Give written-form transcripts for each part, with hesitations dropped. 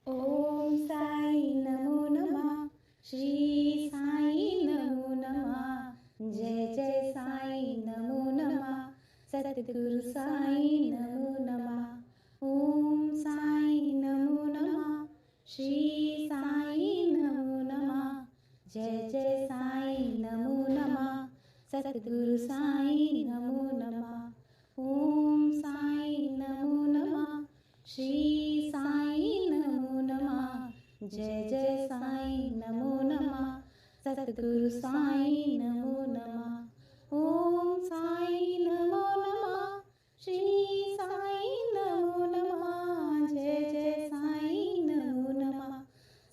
ओम साई नमो नमः। श्री साई नमो नमः। जय जय साई नमो नमः। सद्गुरु साई नमो नमः। ओम साई नमो नमः। श्री साई नमो नमः। जय जय साई नमो नमः। सद्गुरु साई नमो नमः। ओम साई नमो नमः। श्री साई नमो नमः। जय जय साई नमो नमः। सद्गुरु साई नमो नमः। ओम साई नमो नमः। श्री साई नमो नमः। जय जय साई नमो नमः।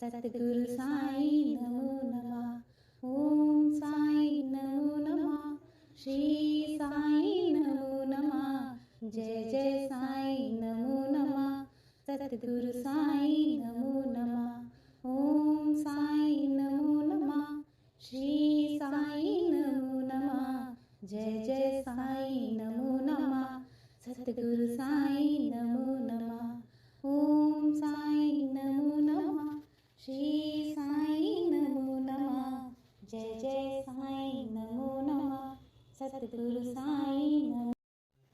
सद्गुरु साई नमो नमः। ओम साई नमो नमः। श्री साई नमो नमः। जय जय साई नमो नमः। सद्गुरु साई नमो नमः। ओम साई नमो नमः। श्री साई नमो नमः। जय जय साई नमो नमः। सद्गुरु साई नमो नमः। ओम साई नमो नमः। श्री साई नमो नमः। जय जय साई नमो नमः। सद्गुरु साई नमो।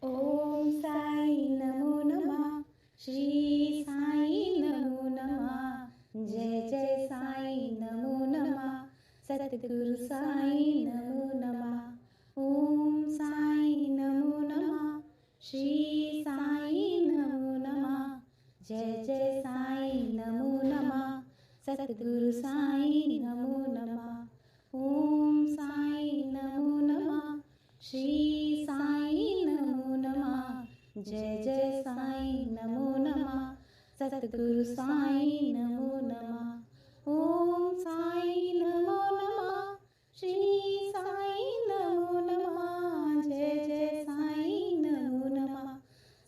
ओम साई नमो नमः। श्री साई नमो नमः। जय जय साई नमो नमः। सद्गुरु साई नमो नमः। ओम साई नमो नमः। श्री साई नमो नमः। जय जय साई नमो नमः। सद्गुरु साई नमो नमः। ओम साई नमो नमः। श्री साई नमो नमः। जय जय साई नमो नमः। सद्गुरु साई नमो नमः। ओम साई नमो नमः। श्री साई नमो नमः। जय जय साई नमो नमः।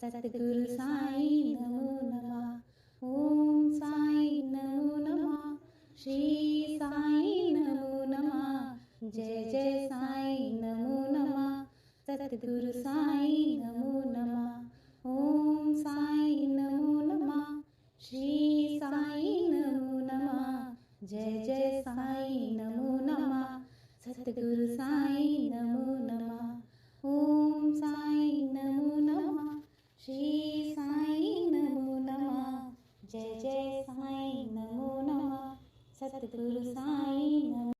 सद्गुरु साई नमो नमः। ओम साई नमो नमः। श्री साई नमो नमः। जय जय साई नमो नमः। सद्गुरु साई नमो नमः। ओम साई नमो नमः। श्री साई नमो नमः। जय जय साई नमो नमः। सद्गुरु साई नमो नमः। ओम साई नमो नमः। श्री साई नमो नमः। जय जय साई नमो नमः। सद्गुरु साई नमो।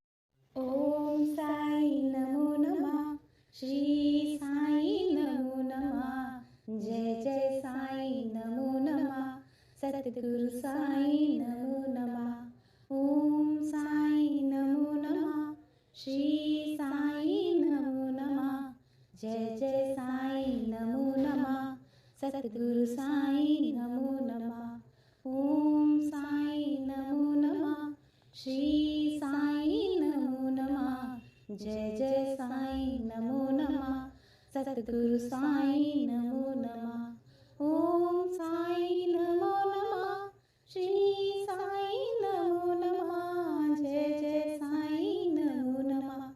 ओम साई नमो नमः। श्री साई नमो नमः। जय जय साई नमो नमः। सद्गुरु साई नमो नमः। ओम साई नमो नमः। श्री साई नमो नमः। जय जय साई नमो नमः। सद्गुरु साई नमो नमः। ओम साई नमो नमः। श्री साई नमो नमः। जय जय साई नमो नमः। सद्गुरु साई नमो नमः। ओम साई नमो नमः। श्री साई नमो नमः। जय जय साई नमो नमः।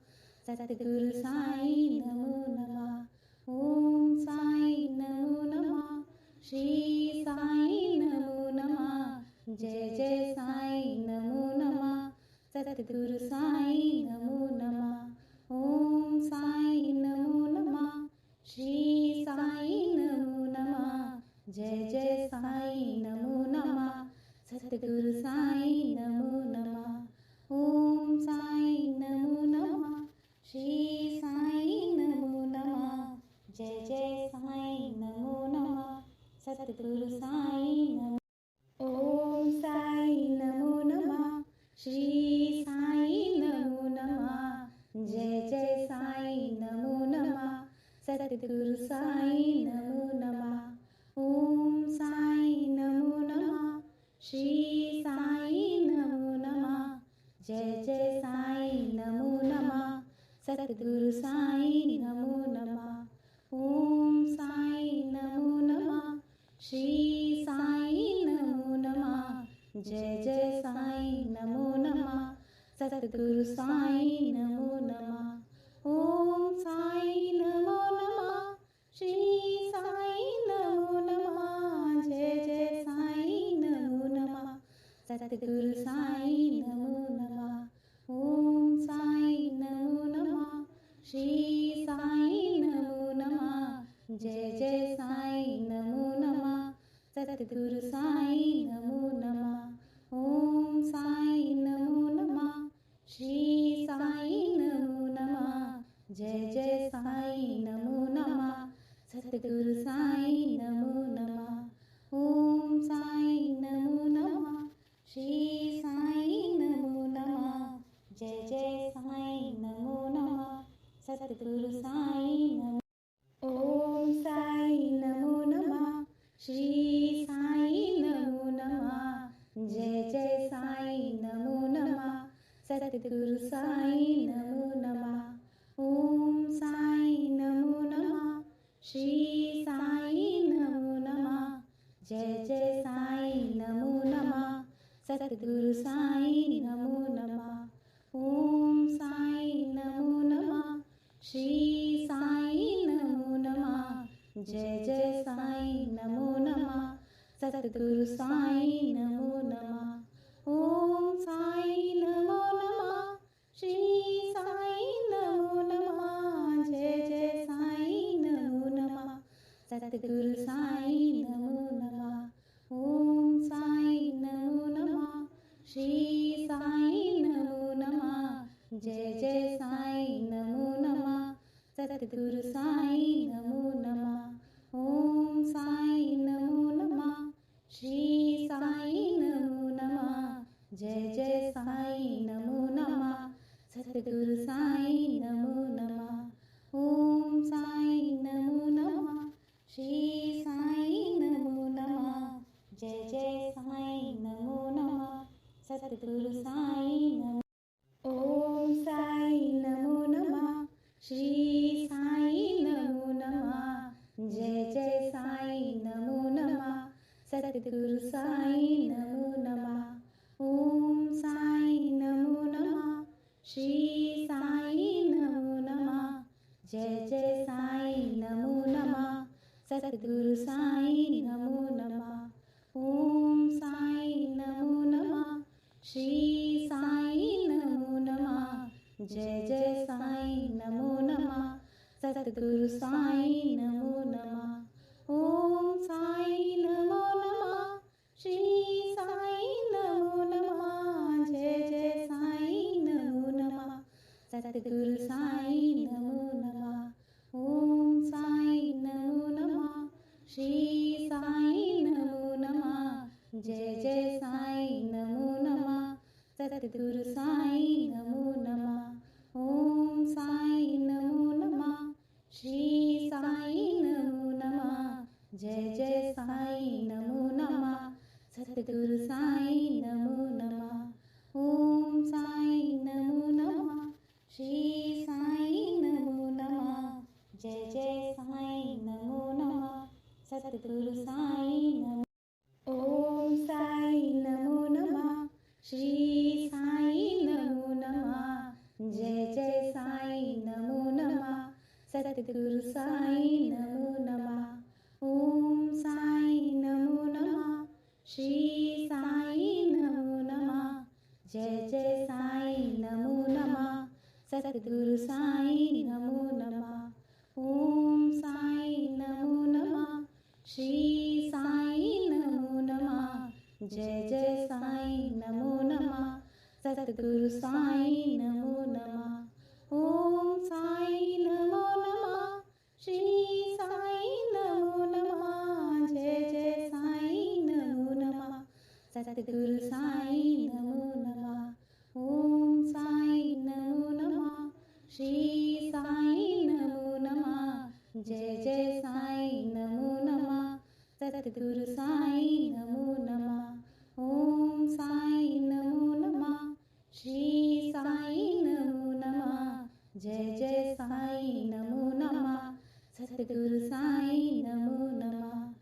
सद्गुरु साई नमो नमः। ओम साई नमो नमः। श्री साई नमो नमः। जय जय साई नमो नमः। सद्गुरु साई नमो नमः। ओम साई नमो नमः। श्री साई नमो नमः। जय जय साई नमो नमः। सद्गुरु साई नमो नमः। ओम साई नमो नमः। श्री साई नमो नमः। जय जय साई नमो नमः। सद्गुरु साई नमो। ओम साई नमो नमः। श्री साई नमो नमः। जय जय साई नमो नमः। सद्गुरु साई नमो नमः। ओम साई नमो नमः। श्री साई नमो नमः। जय जय साई नमो नमः। सद्गुरु साई नमो नमः। ओम साई नमो नमः। श्री साई नमो नमः। जय जय साई नमो नमः। सद्गुरु साई नमो नमः। ओम साई नमो नमः। श्री साई नमो नमः। जय जय साई नमो नमः। सद्गुरु साईं नमो नमः। ओम साईं नमो नमः। श्री साईं नमो नमः। जय जय साईं नमो नमः। सद्गुरु साईं नमो नमः। ओम साईं नमो नमः। श्री साईं नमो नमः। जय जय साईं नमो नमः। सद्गुरु साईं नमो नमः। ओम साईं नमो नमः। श्री साईं नमो नमः। जय जय साईं नमो नमः। सद्गुरु साईं नमो। ओम साईं नमो नमः। श्री साईं नमो नमः। जय जय साईं नमो नमः। सद्गुरु साईं नमो नमः। ओम साईं नमो नमः। श्री साईं नमो नमः। जय जय साईं नमो नमः। सद्गुरु साईं नमो नमः। ओम साईं नमो नमः। श्री साईं नमो नमः। जय जय साईं नमो नमः। सद्गुरु साईं नमो नमः। ओम साईं नमो नमः। श्री साईं नमो नमः। जय जय साईं नमो नमः। सद्गुरु साईं नमो नमः। ओम साईं नमो नमः। श्री साईं नमो नमः। जय जय साईं नमो नमः। सद्गुरु साईं नमो नमः। ओम साईं नमो नमः। श्री साईं नमो नमः। जय जय साईं नमो नमः। सद्गुरु साईं नमो नमः। ओम साईं नमो नमः। श्री साईं नमो नमः। जय जय साईं नमो नमः। सद्गुरु साईं नमो। ओम साईं नमो नमः। श्री साईं नमो नमः। जय जय साईं नमो नमः। सद्गुरु साईं नमो नमः। ओम साईं नमो नमः। श्री साईं नमो नमः। जय जय साईं नमो नमः। सद्गुरु साईं नमो नमः। ओम साईं नमो नमः। श्री साईं नमो नमः। जय जय साईं नमो नमः। सद्गुरु साईं नमो नमः। ओम साईं नमो नमः। श्री साईं नमो नमः। जय जय साईं नमो नमः। सद्गुरु साईं नमो नमः। ओम साईं नमो नमः। श्री साईं नमो नमः। जय जय साईं नमो नमः। सद्गुरु साईं नमो नमः। ओम साईं नमो नमः। श्री साईं नमो नमः। जय जय साईं नमो नमः। सद्गुरु साईं नमो नमः। ओम साईं नमो नमः। श्री साईं नमो नमः। जय जय साईं नमो नमः। सद्गुरु साईं नमो। ओम साईं नमो नमः। श्री साईं नमो नमः। जय जय साईं नमो नमः। सद्गुरु साईं नमो नमः। ओम साईं नमो नमः। श्री साईं नमो नमः। जय जय साईं नमो नमः। सद्गुरु साईं नमो नमः। ओम साईं नमो नमः। श्री साईं नमो नमः। जय जय साईं नमो नमः। सद्गुरु साईं नमो नमः। ओम साईं नमो नमः। श्री साईं नमो नमः। जय जय साईं नमो नमः। सद्गुरु साईं नमो नमः। ओम साईं नमो नमः। श्री साईं नमो नमः। जय जय साईं नमो नमः। सद्गुरु साईं नमो नमः। ओम साईं नमो नमः। श्री साईं नमो नमः। जय जय साईं नमो नमः। सद्गुरु साईं नमो नमः।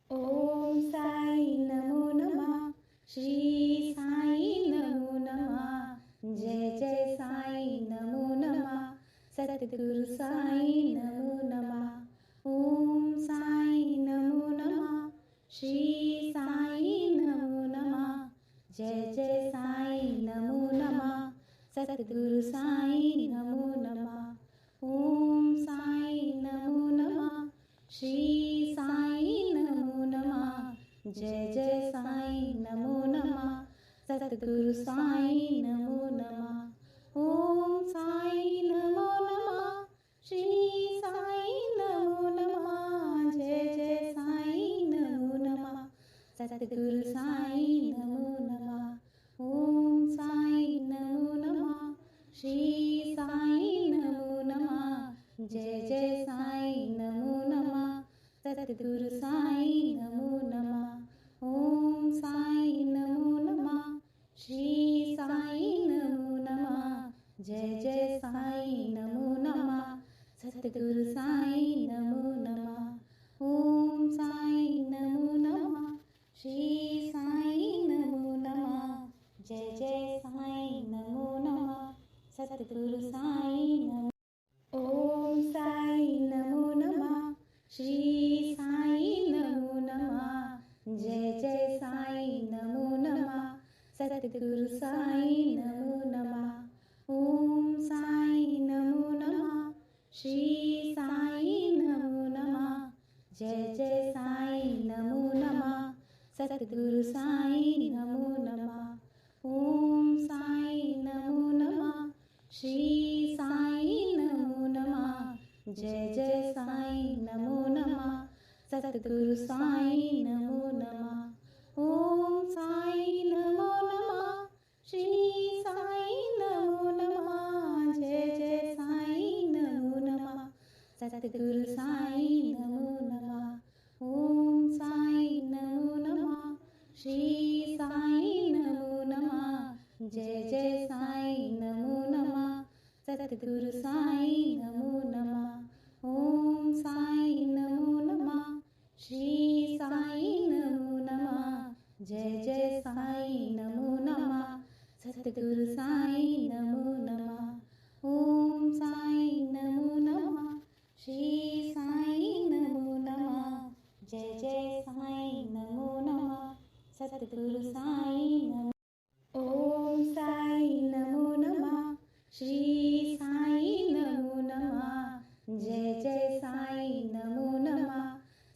ओम साईं नमो नमः। श्री साईं नमो नमः। जय जय साईं नमो नमः। सद्गुरु साईं नमो नमः। ओम साईं नमो नमः। श्री साईं नमो नमः। जय जय साईं नमो नमः सतगुरु साईं नमो नमः ओम साईं नमो नमः श्री साईं नमो नमः जय जय साईं नमो नमः सतगुरु साईं नमो नमः ओम साईं नमो नमः श्री साईं नमो नमः जय जय साईं नमो नमः सतगुरु साईं नमो नमः ओम साईं नमो नमः श्री साईं नमो नमः जय जय साईं नमो नमः सतगुरु साईं नमो नमः ओम साईं नमो नमः श्री साईं नमो नमः जय जय साईं नमो नमः सतगुरु साईं नमो नमः ओम साईं नमो नमः श्री साईं नमो नमः जय जय साईं नमो नमः सतगुरु साईं नमो ओम साईं नमो नमः श्री साईं नमो नमः जय जय साईं नमो नमः सतगुरु साईं नमो नमः ओम साईं नमो नमः श्री साईं नमो नमः जय जय साईं नमो नमः सतगुरु साईं नमो नमः ओम साईं नमो नमः श्री साईं नमो नमः जय जय साईं नमो नमः सतगुरु साईं नमो नमः ओम साईं नमो नमः श्री साईं नमो नमः जय जय साईं नमो नमः सतगुरु साईं नमो नमः ओम साईं नमो नमः श्री साईं नमो नमः जय जय साईं नमो नमः सतगुरु साईं नमो नमः ओम साईं नमो नमः श्री साईं नमो नमः जय जय साईं नमो नमः सतगुरु साईं नमो नमः ओम साईं नमो नमः श्री साईं नमो नमः जय जय साईं नमो नमः सतगुरु साईं नमो ओम साईं नमो नमः श्री साईं नमो नमः जय जय साईं नमो नमः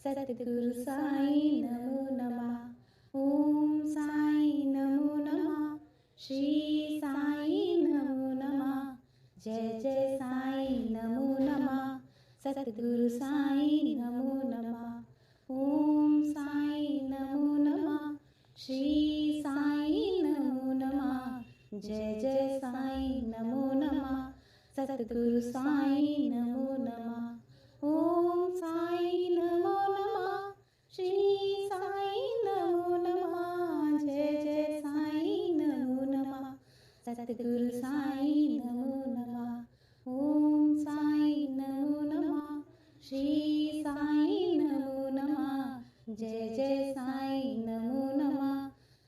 सतगुरु साईं नमो नमः ओम साईं नमो नमः श्री साईं नमो नमः जय जय साईं नमो नमः सतगुरु साईं नमो नमः ओम साईं नमो नमः श्री साईं नमो नमः जय जय साईं नमो नमः सतगुरु साईं नमो नमः ओम साईं नमो नमः श्री साईं नमो नमः जय जय साईं नमो नमः सतगुरु साईं नमो नमः ओम साईं नमो नमः श्री साईं नमो नमः जय जय साईं नमो नमः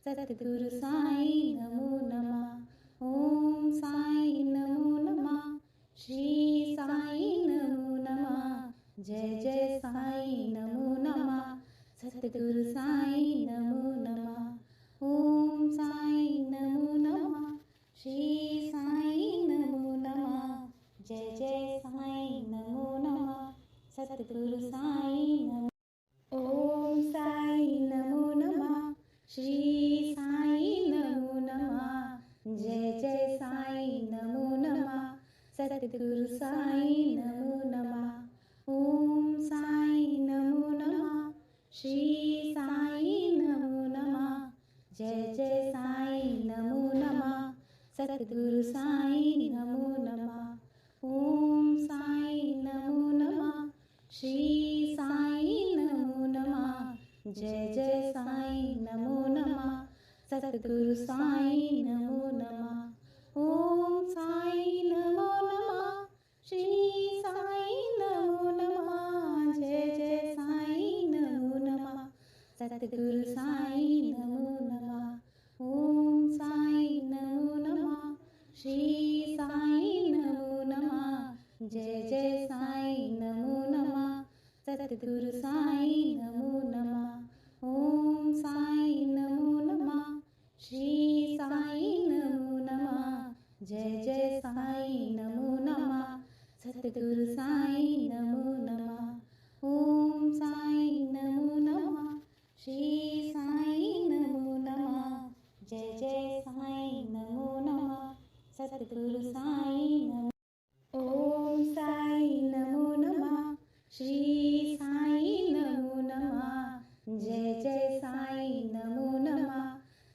सतगुरु साईं नमो नमः ओम साईं नमो नमः श्री साईं नमो नमः जय जय साईं नमो नमः सतगुरु साईं नमो नमः ओम साईं नमो नमः श्री साईं नमो नमः जय जय साईं नमो नमः सतगुरु साईं नमो ओम साईं नमो नमः श्री साईं नमो नमः जय जय साईं नमो नमः सतगुरु साईं नमो नमः ओम साईं नमो नमः श्री साईं नमो नमः जय जय साईं नमो नमः सतगुरु साईं नमो नमः ओम साईं नमो नमः श्री साईं नमो नमः जय जय साईं नमो नमः सतगुरु साईं नमो नमः ओम साईं नमो नमः श्री साईं नमो नमः जय जय साईं नमो नमः सतगुरु साईं नमो नमः ओम साईं नमो नमः श्री साईं नमो नमः जय जय साईं नमो नमः सतगुरु साईं नमो नमः ओम साईं नमो नमः श्री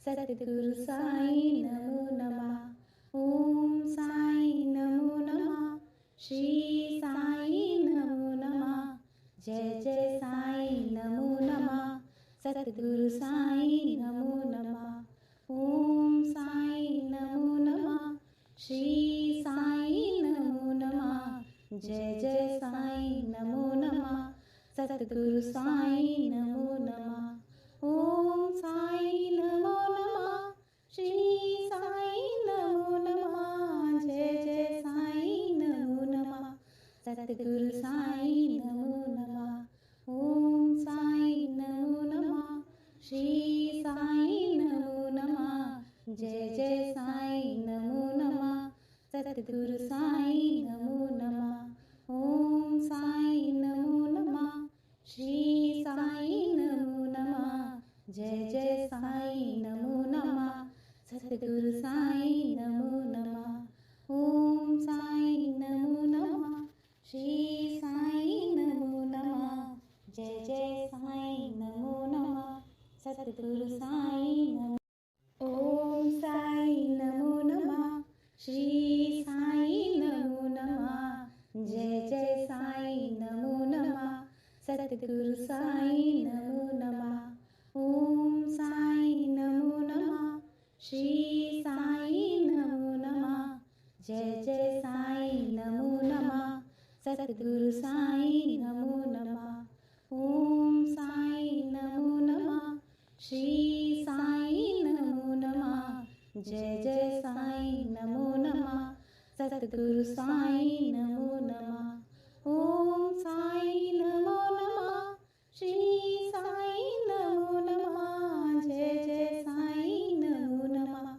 सद्गुरु साई नमो नमः. ओम साई नमो नमः. श्री साई नमो नमः. जय जय साई नमो नमः. सद्गुरु साई नमो नमः. ओम साई नमो नमः. श्री साई नमो नमः. जय जय साई नमो नमः. सद्गुरु साई नमो नमः. ओम साई नमो नमः. श्री साई नमो नमः. जय जय साई नमो नमः. सद्गुरु साई नमो नमः. ओम साई नमो नमः. श्री साई नमो नमः. जय जय साई नमो नमः. सद्गुरु साई नमो नमः. ओम साई नमो नमः. श्री साई नमो नमः. जय जय साई नमो नमः. सद्गुरु साई नमो नमः. ओम साई नमो नमः. श्री साई नमो नमः. जय जय साई नमो नमः. सद्गुरु साई नमो. ओम साई नमो नमः. श्री साई नमो नमः. जय जय साई नमो नमः. सद्गुरु साई नमो नमः. ओम साई नमो नमः. श्री साई नमो नमः. जय जय साई नमो नमः. सद्गुरु साई नमो नमः. ओम साई नमो नमः. श्री साई नमो नमः. जय जय साई नमो नमः. सद्गुरु साई नमो नमः. ओम साई नमो नमः. श्री साई नमो नमः. जय जय साई नमो नमः.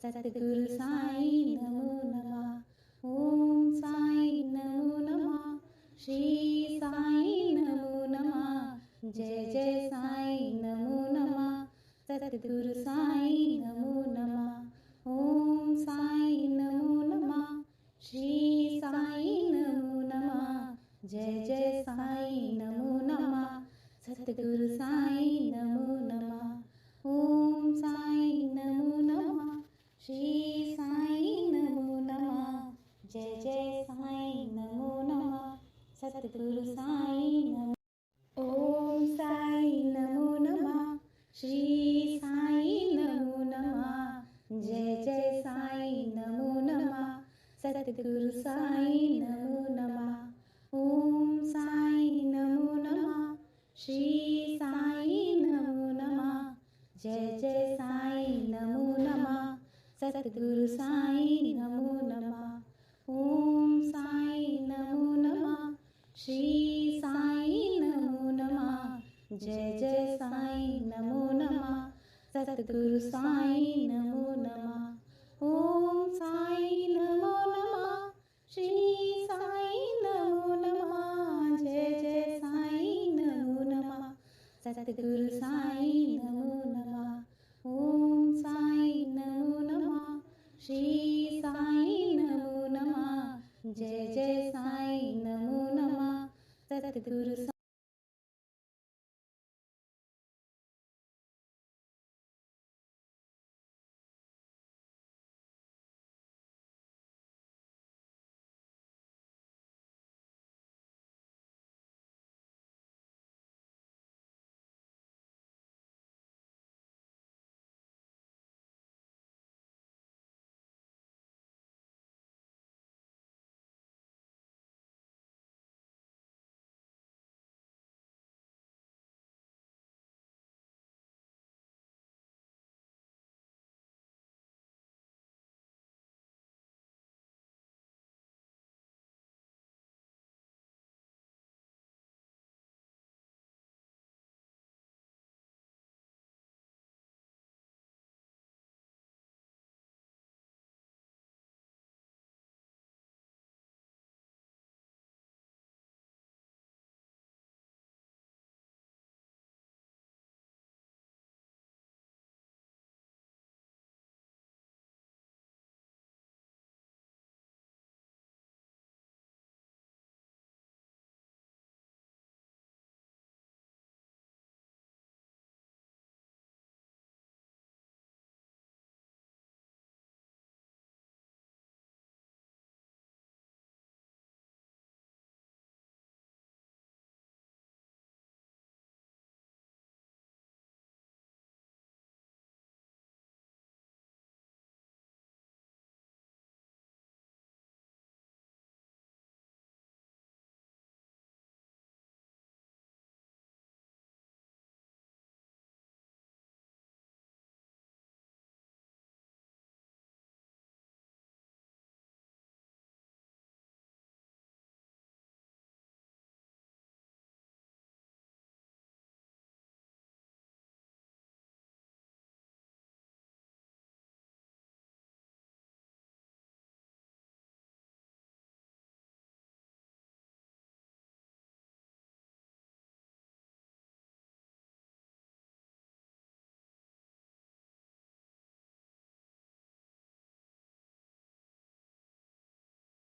सद्गुरु साई नमो नमः. ओम साई नमो नमः. श्री साई नमो नमः. जय जय साई नमो नमः. सद्गुरु साई नमो नमः. ओम साई नमो नमः. श्री साई नमो नमः. जय जय साई नमो नमः. सद्गुरु साई नमो नमः. ओम साई नमो नमः. श्री साई नमो नमः. जय जय साई नमो नमः. सद्गुरु साई नमो. ओम साई नमो नमः. श्री साई नमो नमः. जय जय साई नमो नमः. सद्गुरु साई नमो नमः. ओम साई नमो नमः. श्री साई नमो नमः. जय जय साई नमो नमः. सद्गुरु साई नमो नमः. ओम साई नमो नमः. श्री साई नमो नमः. जय जय साई नमो नमः. सद्गुरु साई नमो नमः. ओम साई नमो नमः. श्री साई नमो नमः. जय जय साई नमो नमः. सद्गुरु साई नमो नमः. ओम साई नमो नमः. श्री साई नमो नमः. जय जय साई नमो नमः. सद्गुरु